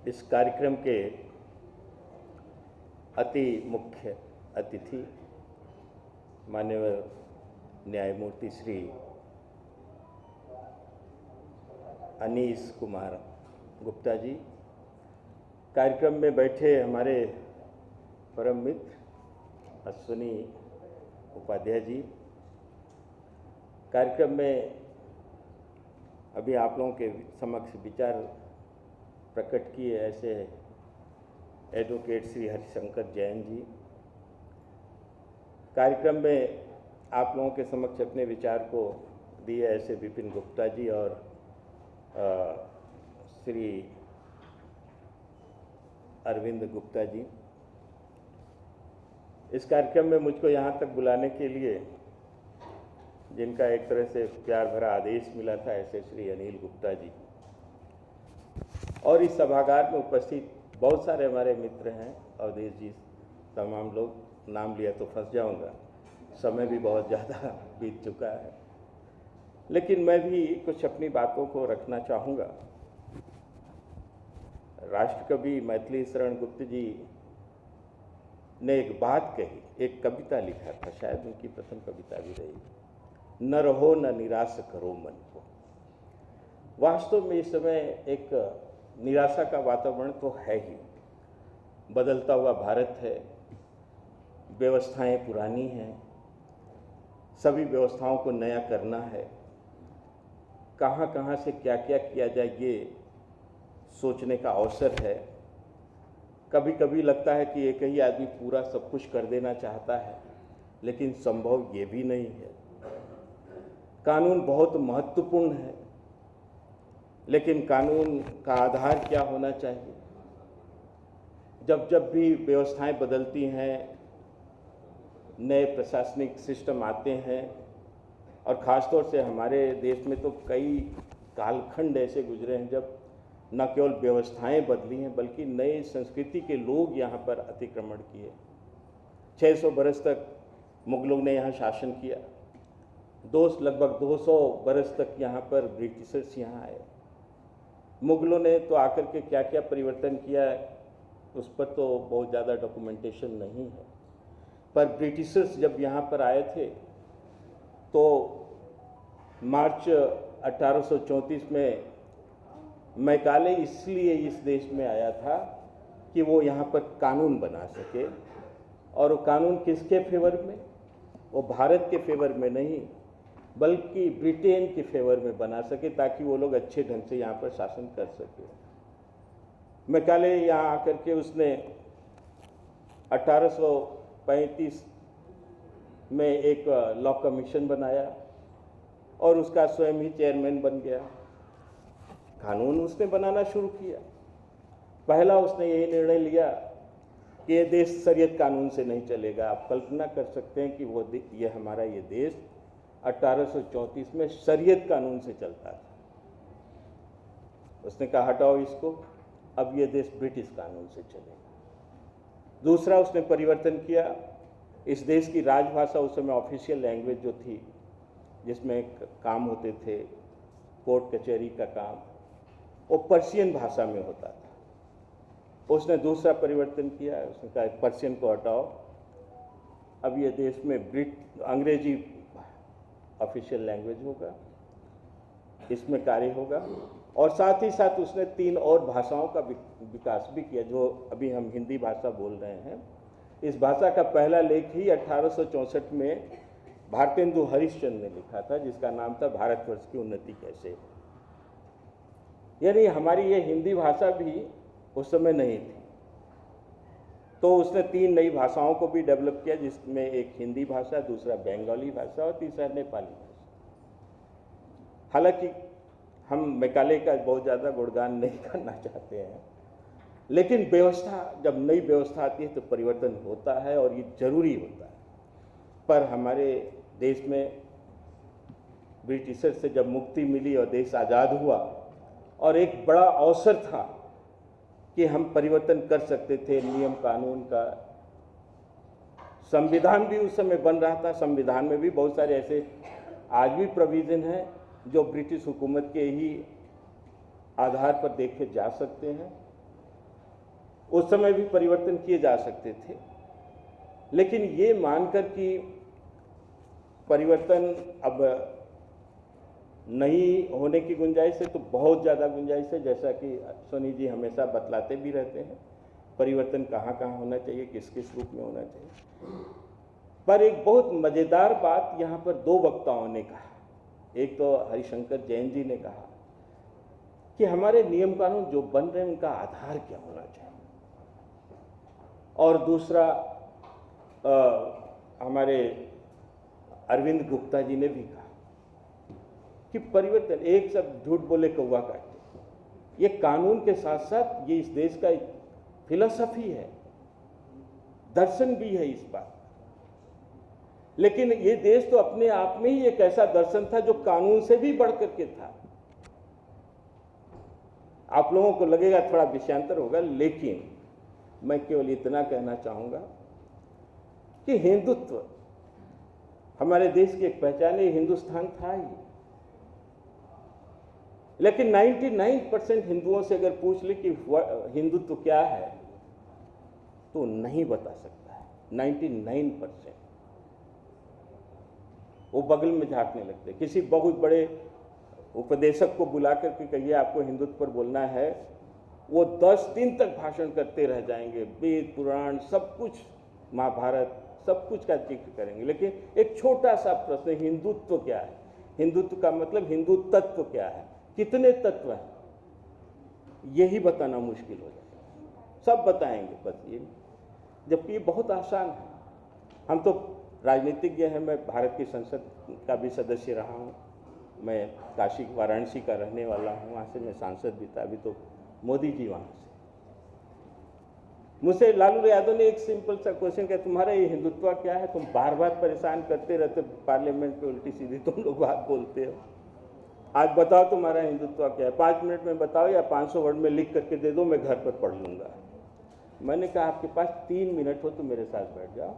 इस कार्यक्रम के अति मुख्य अतिथि माननीय न्यायमूर्ति श्री अनीश कुमार गुप्ता जी, कार्यक्रम में बैठे हमारे परम मित्र अश्विनी उपाध्याय जी, कार्यक्रम में अभी आप लोगों के समक्ष विचार प्रकट किए ऐसे एडवोकेट श्री हरिशंकर जैन जी, कार्यक्रम में आप लोगों के समक्ष अपने विचार को दिए ऐसे विपिन गुप्ता जी और श्री अरविंद गुप्ता जी। इस कार्यक्रम में मुझको यहाँ तक बुलाने के लिए जिनका एक तरह से प्यार भरा आदेश मिला था ऐसे श्री अनिल गुप्ता जी, और इस सभागार में उपस्थित बहुत सारे हमारे मित्र हैं, अवधेश जी, तमाम लोग, नाम लिया तो फंस जाऊंगा, समय भी बहुत ज़्यादा बीत चुका है, लेकिन मैं भी कुछ अपनी बातों को रखना चाहूँगा। राष्ट्रकवि मैथिली शरण गुप्त जी ने एक बात कही, एक कविता लिखा था, शायद उनकी प्रथम कविता भी रही, न रहो न निराश करो मन को। वास्तव में इस समय एक निराशा का वातावरण तो है ही, बदलता हुआ भारत है, व्यवस्थाएं पुरानी हैं, सभी व्यवस्थाओं को नया करना है, कहाँ कहाँ से क्या क्या किया जाए ये सोचने का अवसर है। कभी कभी लगता है कि एक ही आदमी पूरा सब कुछ कर देना चाहता है, लेकिन संभव ये भी नहीं है। कानून बहुत महत्वपूर्ण है, लेकिन कानून का आधार क्या होना चाहिए? जब जब भी व्यवस्थाएं बदलती हैं, नए प्रशासनिक सिस्टम आते हैं, और ख़ासतौर से हमारे देश में तो कई कालखंड ऐसे गुजरे हैं जब न केवल व्यवस्थाएं बदली हैं बल्कि नई संस्कृति के लोग यहाँ पर अतिक्रमण किए। 600 बरस तक मुगलों ने यहाँ शासन किया, लगभग 200 बरस तक यहाँ पर ब्रिटिशर्स यहाँ आए। मुगलों ने तो आकर के क्या क्या परिवर्तन किया उस पर तो बहुत ज़्यादा डॉक्यूमेंटेशन नहीं है, पर ब्रिटिशर्स जब यहाँ पर आए थे तो मार्च 1834 में मैकाले इसलिए इस देश में आया था कि वो यहाँ पर कानून बना सके, और वो कानून किसके फेवर में? वो भारत के फेवर में नहीं बल्कि ब्रिटेन के फेवर में बना सके, ताकि वो लोग अच्छे ढंग से यहाँ पर शासन कर सके। मैकाले यहाँ आकर के उसने 1835 में एक लॉ कमीशन बनाया और उसका स्वयं ही चेयरमैन बन गया। कानून उसने बनाना शुरू किया। पहला उसने यही निर्णय लिया कि ये देश शरीयत कानून से नहीं चलेगा। आप कल्पना कर सकते हैं कि हमारा ये देश 1834 में शरीयत कानून से चलता था। उसने कहा हटाओ इसको, अब ये देश ब्रिटिश कानून से चलेगा। दूसरा उसने परिवर्तन किया, इस देश की राजभाषा उस समय ऑफिशियल लैंग्वेज जो थी, जिसमें काम होते थे, कोर्ट कचहरी का काम, वो पर्शियन भाषा में होता था। उसने दूसरा परिवर्तन किया, उसने कहा पर्शियन को हटाओ, अब ये देश में अंग्रेजी ऑफिशियल लैंग्वेज होगा, इसमें कार्य होगा। और साथ ही साथ उसने 3 और भाषाओं का विकास भी किया, जो अभी हम हिंदी भाषा बोल रहे हैं। इस भाषा का पहला लेख ही 1864 में भारतेंदु हरिश्चंद्र ने लिखा था, जिसका नाम था भारतवर्ष की उन्नति कैसे। यानी हमारी ये हिंदी भाषा भी उस समय नहीं थी, तो उसने 3 नई भाषाओं को भी डेवलप किया, जिसमें एक हिंदी भाषा, दूसरा बंगाली भाषा और तीसरा नेपाली भाषा। हालांकि हम मैकाले का बहुत ज़्यादा गुणगान नहीं करना चाहते हैं, लेकिन व्यवस्था, जब नई व्यवस्था आती है तो परिवर्तन होता है और ये जरूरी होता है। पर हमारे देश में ब्रिटिशर से जब मुक्ति मिली और देश आज़ाद हुआ, और एक बड़ा अवसर था कि हम परिवर्तन कर सकते थे नियम कानून का। संविधान भी उस समय बन रहा था, संविधान में भी बहुत सारे ऐसे आज भी प्रोविज़न हैं जो ब्रिटिश हुकूमत के ही आधार पर देखे जा सकते हैं। उस समय भी परिवर्तन किए जा सकते थे, लेकिन ये मानकर कि परिवर्तन अब नहीं होने की गुंजाइश है तो बहुत ज़्यादा गुंजाइश है। जैसा कि सोनी जी हमेशा बतलाते भी रहते हैं, परिवर्तन कहाँ कहाँ होना चाहिए, किस किस रूप में होना चाहिए। पर एक बहुत मज़ेदार बात यहाँ पर दो वक्ताओं ने कहा। एक तो हरिशंकर जैन जी ने कहा कि हमारे नियम कानून जो बन रहे हैं उनका आधार क्या होना चाहिए, और दूसरा हमारे अरविंद गुप्ता जी ने भी कहा कि परिवर्तन, एक सब झूठ बोले कौवा काटे। ये कानून के साथ साथ ये इस देश का एक फिलॉसफी है, दर्शन भी है इस बात। लेकिन ये देश तो अपने आप में ही एक ऐसा दर्शन था जो कानून से भी बढ़ करके था। आप लोगों को लगेगा थोड़ा विषयांतर होगा, लेकिन मैं केवल इतना कहना चाहूंगा कि हिंदुत्व हमारे देश की एक पहचान है, हिंदुस्तान था ही। लेकिन 99% हिंदुओं से अगर पूछ ले कि हिंदुत्व क्या है तो नहीं बता सकता है। 99% वो बगल में झांकने लगते। किसी बहुत बड़े उपदेशक को बुला करके कहिए आपको हिंदुत्व पर बोलना है, वो 10 दिन तक भाषण करते रह जाएंगे, वेद पुराण सब कुछ, महाभारत सब कुछ का जिक्र करेंगे। लेकिन एक छोटा सा प्रश्न, हिंदुत्व क्या है, हिंदुत्व का मतलब हिंदू तत्व क्या है, कितने तत्व हैं, यही बताना मुश्किल हो जाता है। सब बताएंगे बस ये, जबकि ये बहुत आसान है। हम तो राजनीतिज्ञ हैं, मैं भारत की संसद का भी सदस्य रहा हूँ, मैं काशी वाराणसी का रहने वाला हूँ, वहाँ से मैं सांसद भी था, अभी तो मोदी जी वहाँ से। मुझसे लालू यादव ने एक सिंपल सा क्वेश्चन किया, तुम्हारा ये हिंदुत्व क्या है, तुम बार बार परेशान करते रहते पार्लियामेंट में, उल्टी सीधी तुम लोग बात बोलते हो, आज बताओ तुम्हारा हिंदुत्व क्या है, 5 मिनट में बताओ या 500 वर्ड में लिख करके दे दो, मैं घर पर पढ़ लूँगा। मैंने कहा आपके पास 3 मिनट हो तो मेरे साथ बैठ जाओ।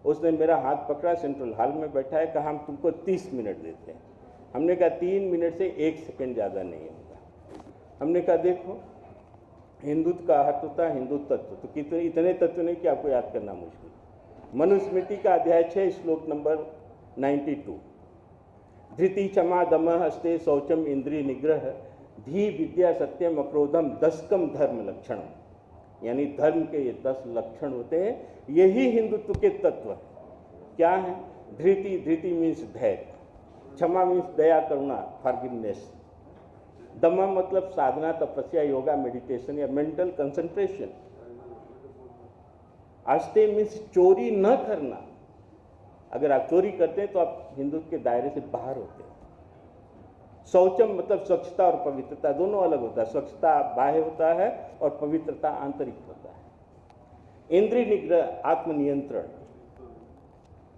उसने मेरा हाथ पकड़ा, सेंट्रल हॉल में बैठा है, कहा हम तुमको 30 मिनट देते हैं। हमने कहा 3 मिनट से 1 सेकंड ज़्यादा नहीं होगा। हमने कहा देखो, हिंदुत्व का अर्थ होता है हिंदू तत्व, तो कितने इतने तत्व नहीं कि आपको याद करना मुश्किल। मनुस्मृति का अध्याय 6 श्लोक नंबर 92, धृति क्षमा दमः अस्ते शौचम इंद्रिय निग्रह धी विद्या सत्यम अक्रोधम 10कम धर्म लक्षण, यानी धर्म के ये 10 लक्षण होते हैं, यही हिंदुत्व के तत्व है। क्या है? धृति, धृति मीन्स धैर्य, क्षमा मीन्स दया करुणा फॉरगिवनेस, दमा मतलब साधना तपस्या योगा मेडिटेशन या मेंटल कंसंट्रेशन, आस्ते मीन्स चोरी न करना, अगर आप चोरी करते हैं तो आप हिंदुत्व के दायरे से बाहर होते हैं। शौचम मतलब स्वच्छता और पवित्रता, दोनों अलग होता है, स्वच्छता बाह्य होता है और पवित्रता आंतरिक होता है। इंद्रिय निग्रह आत्मनियंत्रण,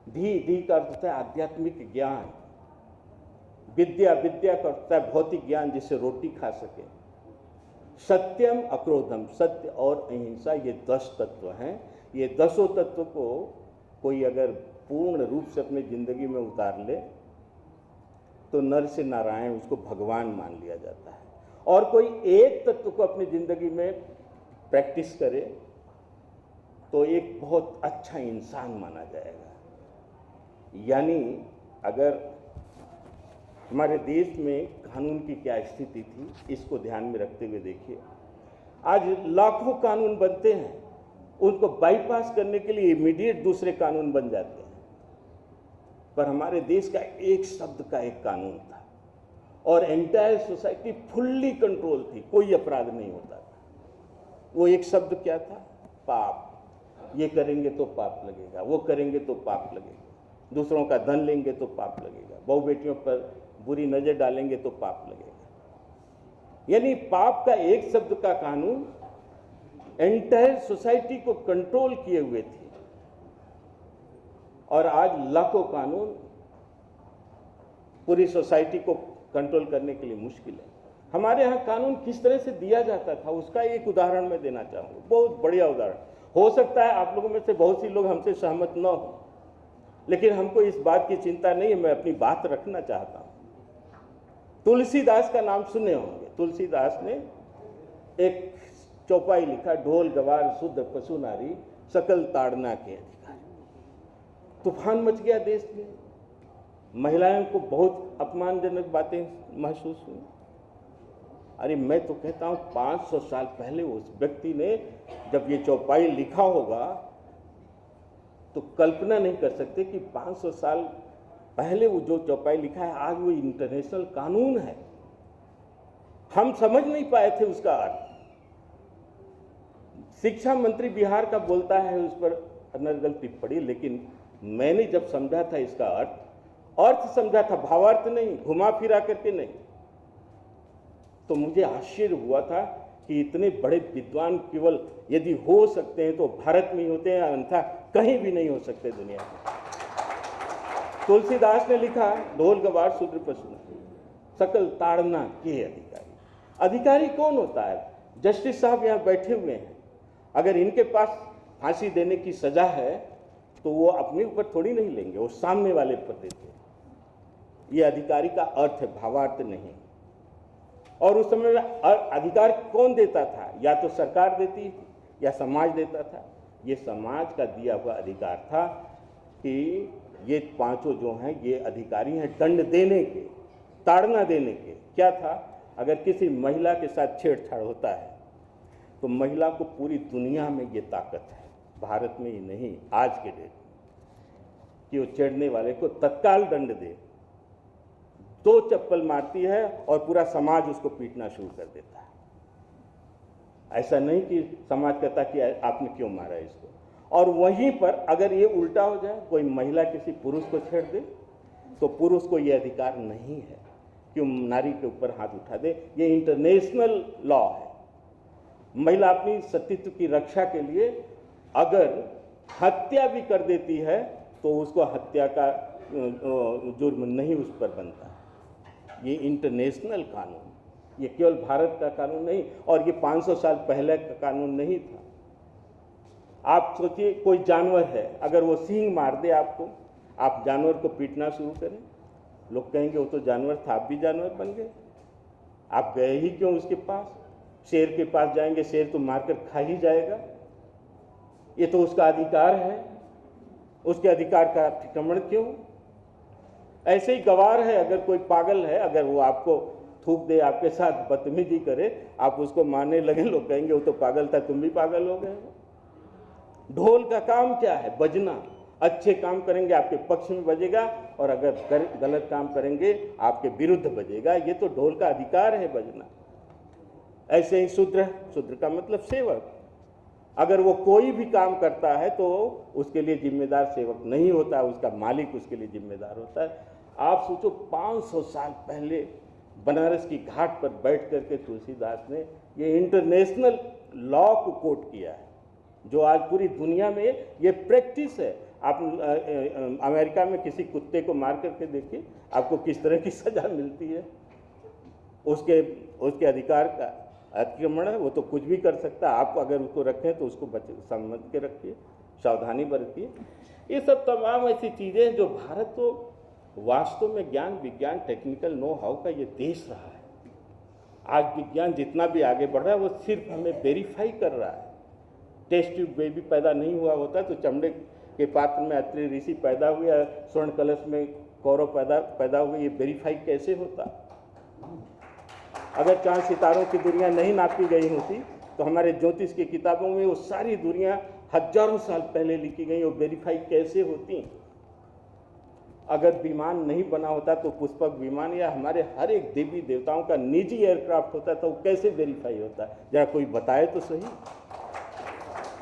धी का अर्थ होता है आध्यात्मिक ज्ञान, विद्या, विद्या का अर्थ है भौतिक ज्ञान जिससे रोटी खा सके, सत्यम अक्रोधम, सत्य और अहिंसा, ये 10 तत्व हैं। ये 10 तत्व को कोई अगर पूर्ण रूप से अपनी जिंदगी में उतार ले तो नर से नारायण, उसको भगवान मान लिया जाता है। और कोई एक तत्व को अपनी जिंदगी में प्रैक्टिस करे तो एक बहुत अच्छा इंसान माना जाएगा। यानी अगर हमारे देश में कानून की क्या स्थिति थी, इसको ध्यान में रखते हुए देखिए, आज लाखों कानून बनते हैं, उनको बाईपास करने के लिए इमीडिएट दूसरे कानून बन जाते हैं। पर हमारे देश का एक शब्द का एक कानून था और एंटायर सोसाइटी फुल्ली कंट्रोल थी, कोई अपराध नहीं होता था। वो एक शब्द क्या था? पाप। ये करेंगे तो पाप लगेगा, वो करेंगे तो पाप लगेगा, दूसरों का धन लेंगे तो पाप लगेगा, बहू बेटियों पर बुरी नजर डालेंगे तो पाप लगेगा। यानी पाप का एक शब्द का कानून एंटायर सोसाइटी को कंट्रोल किए हुए थे। और आज लाखों कानून पूरी सोसाइटी को कंट्रोल करने के लिए मुश्किल है। हमारे यहाँ कानून किस तरह से दिया जाता था उसका एक उदाहरण मैं देना चाहूँगा, बहुत बढ़िया उदाहरण। हो सकता है आप लोगों में से बहुत सी लोग हमसे सहमत न हो, लेकिन हमको इस बात की चिंता नहीं है, मैं अपनी बात रखना चाहता हूँ। तुलसीदास का नाम सुने होंगे। तुलसीदास ने एक चौपाई लिखा, ढोल गवार शुद्ध पशु नारी सकल ताड़ना के अधिकारी। तूफान मच गया देश में, महिलाओं को बहुत अपमानजनक बातें महसूस हुई। अरे मैं तो कहता हूँ 500 साल पहले उस व्यक्ति ने जब ये चौपाई लिखा होगा तो कल्पना नहीं कर सकते कि 500 साल पहले वो जो चौपाई लिखा है आज वो इंटरनेशनल कानून है। हम समझ नहीं पाए थे उसका अर्थ। शिक्षा मंत्री बिहार का बोलता है उस पर अनर्गल टिप्पणी, लेकिन मैंने जब समझा था इसका अर्थ समझा था, भावार्थ नहीं, घुमा फिरा करके नहीं, तो मुझे आश्चर्य हुआ था कि इतने बड़े विद्वान केवल यदि हो सकते हैं तो भारत में ही होते हैं, अन्यथा कहीं भी नहीं हो सकते दुनिया में। तुलसीदास ने लिखा, ढोल गवार शूद्र पशु सकल ताड़ना के अधिकारी। अधिकारी कौन होता है? जस्टिस साहब यहाँ बैठे हुए हैं, अगर इनके पास फांसी देने की सजा है तो वो अपने ऊपर थोड़ी नहीं लेंगे, वो सामने वाले पर देते हैं। ये अधिकारी का अर्थ है, भावार्थ नहीं। और उस समय में अधिकार कौन देता था? या तो सरकार देती थी या समाज देता था। ये समाज का दिया हुआ अधिकार था कि ये पांचों जो हैं ये अधिकारी हैं दंड देने के, ताड़ना देने के। क्या था? अगर किसी महिला के साथ छेड़छाड़ होता है तो महिला को पूरी दुनिया में ये ताकत है, भारत में ही नहीं आज के डेट में, कि वो छेड़ने वाले को तत्काल दंड दे। 2 चप्पल मारती है और पूरा समाज उसको पीटना शुरू कर देता है। ऐसा नहीं कि समाज कहता कि आपने क्यों मारा इसको। और वहीं पर अगर ये उल्टा हो जाए, कोई महिला किसी पुरुष को छेड़ दे तो पुरुष को ये अधिकार नहीं है कि वो नारी के ऊपर हाथ उठा दे। ये इंटरनेशनल लॉ है। महिला अपनी सतीत्व की रक्षा के लिए अगर हत्या भी कर देती है तो उसको हत्या का जुर्म नहीं उस पर बनता। ये इंटरनेशनल कानून, ये केवल भारत का कानून नहीं, और ये 500 साल पहले का कानून नहीं था। आप सोचिए, कोई जानवर है, अगर वो सींग मार दे आपको, आप जानवर को पीटना शुरू करें, लोग कहेंगे वो तो जानवर था, आप भी जानवर बन गए। आप गए ही क्यों उसके पास? शेर के पास जाएंगे, शेर तो मारकर खा ही जाएगा। ये तो उसका अधिकार है, उसके अधिकार का अतिक्रमण क्यों? ऐसे ही गवार है, अगर कोई पागल है, अगर वो आपको थूक दे, आपके साथ बदतमीजी करे, आप उसको मारने लगे, लोग कहेंगे वो तो पागल था, तुम भी पागल हो गए। ढोल का काम क्या है? बजना। अच्छे काम करेंगे आपके पक्ष में बजेगा, और अगर गलत काम करेंगे आपके विरुद्ध बजेगा। ये तो ढोल का अधिकार है, बजना। ऐसे ही शूद्र का मतलब सेवक। अगर वो कोई भी काम करता है तो उसके लिए जिम्मेदार सेवक नहीं होता, उसका मालिक उसके लिए जिम्मेदार होता है। आप सोचो, 500 साल पहले बनारस की घाट पर बैठ करके तुलसीदास ने ये इंटरनेशनल लॉ को कोट किया है, जो आज पूरी दुनिया में ये प्रैक्टिस है। आप अमेरिका में किसी कुत्ते को मार करके देखिए, आपको किस तरह की सजा मिलती है। उसके अधिकार का अतिक्रमण है, वो तो कुछ भी कर सकता है। आप अगर उसको रखें तो उसको समझ के रखिए, सावधानी बरतिए। ये सब तमाम ऐसी चीज़ें हैं जो भारत तो वास्तव में ज्ञान विज्ञान टेक्निकल नो हाउ का ये देश रहा है। आज विज्ञान जितना भी आगे बढ़ रहा है वो सिर्फ हमें वेरीफाई कर रहा है। टेस्ट ट्यूब बेबी पैदा नहीं हुआ होता तो चमड़े के पात्र में अत्रि ऋषि पैदा हुए, स्वर्ण कलश में कौरव पैदा हुए, ये वेरीफाई कैसे होता? अगर चांद सितारों की दुनिया नहीं नापी गई होती तो हमारे ज्योतिष की किताबों में वो सारी दुनिया हजारों साल पहले लिखी गई, वो वेरीफाई कैसे होती? अगर विमान नहीं बना होता तो पुष्पक विमान या हमारे हर एक देवी देवताओं का निजी एयरक्राफ्ट होता तो वो कैसे वेरीफाई होता? जरा कोई बताए तो सही।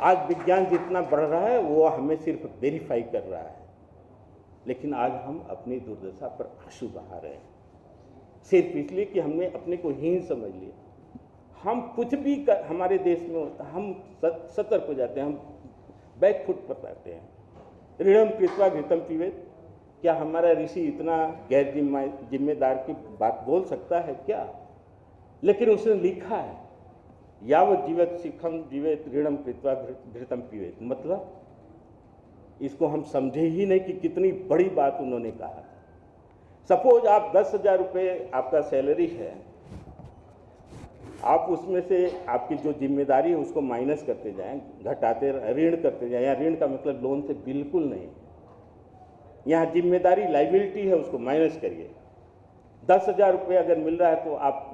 आज विज्ञान जितना बढ़ रहा है वो हमें सिर्फ वेरीफाई कर रहा है, लेकिन आज हम अपनी दुर्दशा पर आंसू बहा रहे हैं, सिर्फ इसलिए कि हमने अपने को हीन समझ लिया। हम कुछ भी हमारे देश में होता, हम सतर्क हो जाते हैं, हम बैकफुट पर रहते हैं। ऋणम कृत्वा घृतम पिबेत। क्या हमारा ऋषि इतना गैर जिम्मेदार की बात बोल सकता है क्या? लेकिन उसने लिखा है, यावत जीवत शिखम जीवेत ऋणम कृत्वा घृतम पिबेत। मतलब इसको हम समझे ही नहीं कि कितनी बड़ी बात उन्होंने कहा। सपोज आप 10,000 रुपये आपका सैलरी है, आप उसमें से आपकी जो जिम्मेदारी है उसको माइनस करते जाएं, घटाते ऋण करते जाएं। यहाँ ऋण का मतलब लोन से बिल्कुल नहीं, यहाँ जिम्मेदारी लाइबिलिटी है, उसको माइनस करिए। 10,000 रुपये अगर मिल रहा है तो आप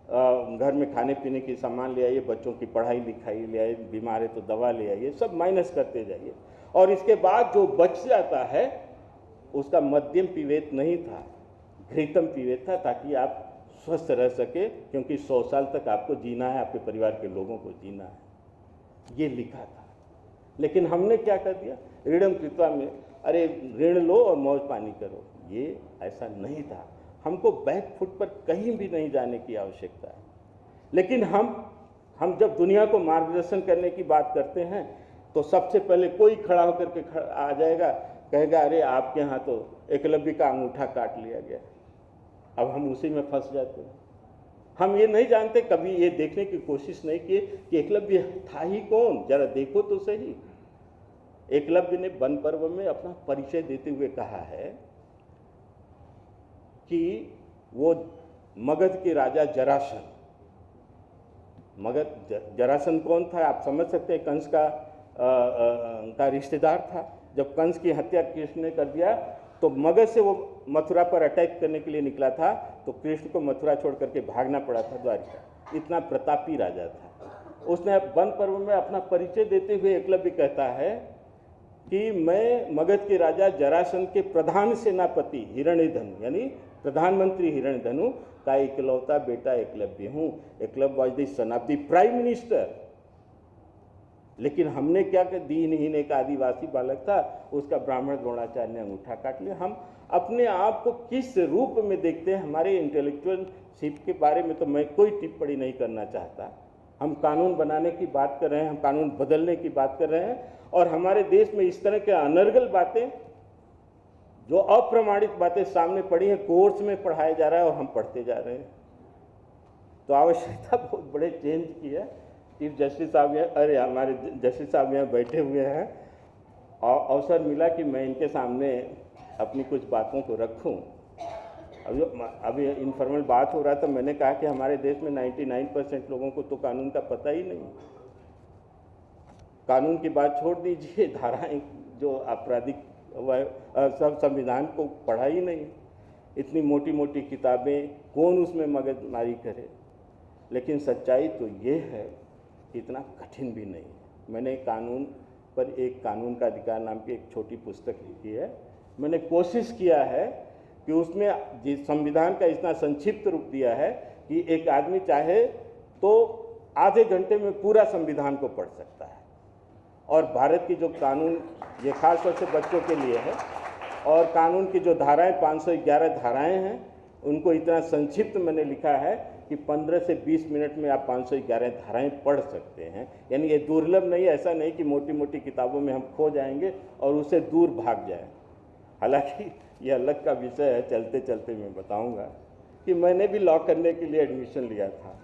घर में खाने पीने की सामान ले आइए, बच्चों की पढ़ाई लिखाई ले आइए, बीमार है तो दवा ले आइए, सब माइनस करते जाइए। और इसके बाद जो बच जाता है उसका मध्यम पिवेत नहीं था, घृतम पिवेत था, ताकि आप स्वस्थ रह सके, क्योंकि 100 साल तक आपको जीना है, आपके परिवार के लोगों को जीना है, ये लिखा था। लेकिन हमने क्या कर दिया, ऋणम कृत्वा में, अरे ऋण लो और मौज पानी करो, ये ऐसा नहीं था। हमको बैक फुट पर कहीं भी नहीं जाने की आवश्यकता है। लेकिन हम जब दुनिया को मार्गदर्शन करने की बात करते हैं तो सबसे पहले कोई खड़ा होकर के आ जाएगा, कहेगा अरे आपके यहाँ तो एकलव्य का अंगूठा काट लिया गया। अब हम उसी में फंस जाते हैं। हम ये नहीं जानते, कभी ये देखने की कोशिश नहीं की कि एकलव्य था ही कौन, जरा देखो तो सही। एकलव्य ने वन पर्व में अपना परिचय देते हुए कहा है कि वो मगध के राजा जरासंध, मगध जरासंध कौन था आप समझ सकते हैं, कंस का रिश्तेदार था। जब कंस की हत्या कृष्ण ने कर दिया तो मगध से वो मथुरा पर अटैक करने के लिए निकला था, तो कृष्ण को मथुरा छोड़ करके भागना पड़ा था द्वारिका। इतना प्रतापी राजा था। उसने वन पर्व में अपना परिचय देते हुए एकलव्य कहता है कि मैं मगध के राजा जरासंध के प्रधान सेनापति हिरण्यधनु, यानी प्रधानमंत्री हिरण्यधनु का इकलौता बेटा एकलव्य हूँ। Eklavya was the son of the prime minister. लेकिन हमने क्या कर, दीनहीन एक आदिवासी बालक था, उसका ब्राह्मण द्रोणाचार्य ने अंगूठा काट लिया। हम अपने आप को किस रूप में देखते हैं, हमारे इंटेलेक्चुअलशिप के बारे में तो मैं कोई टिप्पणी नहीं करना चाहता। हम कानून बनाने की बात कर रहे हैं, हम कानून बदलने की बात कर रहे हैं, और हमारे देश में इस तरह के अनर्गल बातें, जो अप्रमाणित बातें सामने पड़ी हैं, कोर्स में पढ़ाया जा रहा है और हम पढ़ते जा रहे हैं। तो आवश्यकता बहुत बड़े चेंज की है। चीफ जस्टिस साहब यहाँ, अरे हमारे जस्टिस साहब यहाँ बैठे हुए हैं, और अवसर मिला कि मैं इनके सामने अपनी कुछ बातों को रखूं। अभी इनफॉर्मल बात हो रहा था, मैंने कहा कि हमारे देश में 99% लोगों को तो कानून का पता ही नहीं। कानून की बात छोड़ दीजिए, धाराएं जो आपराधिक सब संविधान को पढ़ा ही नहीं। इतनी मोटी मोटी किताबें, कौन उसमें मगजमारी करे। लेकिन सच्चाई तो ये है कि इतना कठिन भी नहीं है। मैंने कानून पर एक कानून का अधिकार नाम की एक छोटी पुस्तक लिखी है। मैंने कोशिश किया है कि उसमें जिस संविधान का इतना संक्षिप्त रूप दिया है कि एक आदमी चाहे तो आधे घंटे में पूरा संविधान को पढ़ सकता है। और भारत की जो कानून, ये खास तौर से बच्चों के लिए है, और कानून की जो धाराएं 511 धाराएं हैं, उनको इतना संक्षिप्त मैंने लिखा है कि 15 से 20 मिनट में आप 511 धाराएं पढ़ सकते हैं। यानी ये दुर्लभ नहीं, ऐसा नहीं कि मोटी मोटी किताबों में हम खो जाएंगे और उससे दूर भाग जाएं। हालांकि यह अलग का विषय है, चलते चलते मैं बताऊंगा कि मैंने भी लॉ करने के लिए एडमिशन लिया था,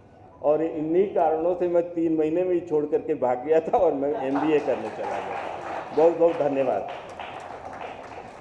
और इन्हीं कारणों से मैं 3 महीने में ही छोड़ करके भाग गया था और मैं MBA करने चला गया था। बहुत बहुत धन्यवाद।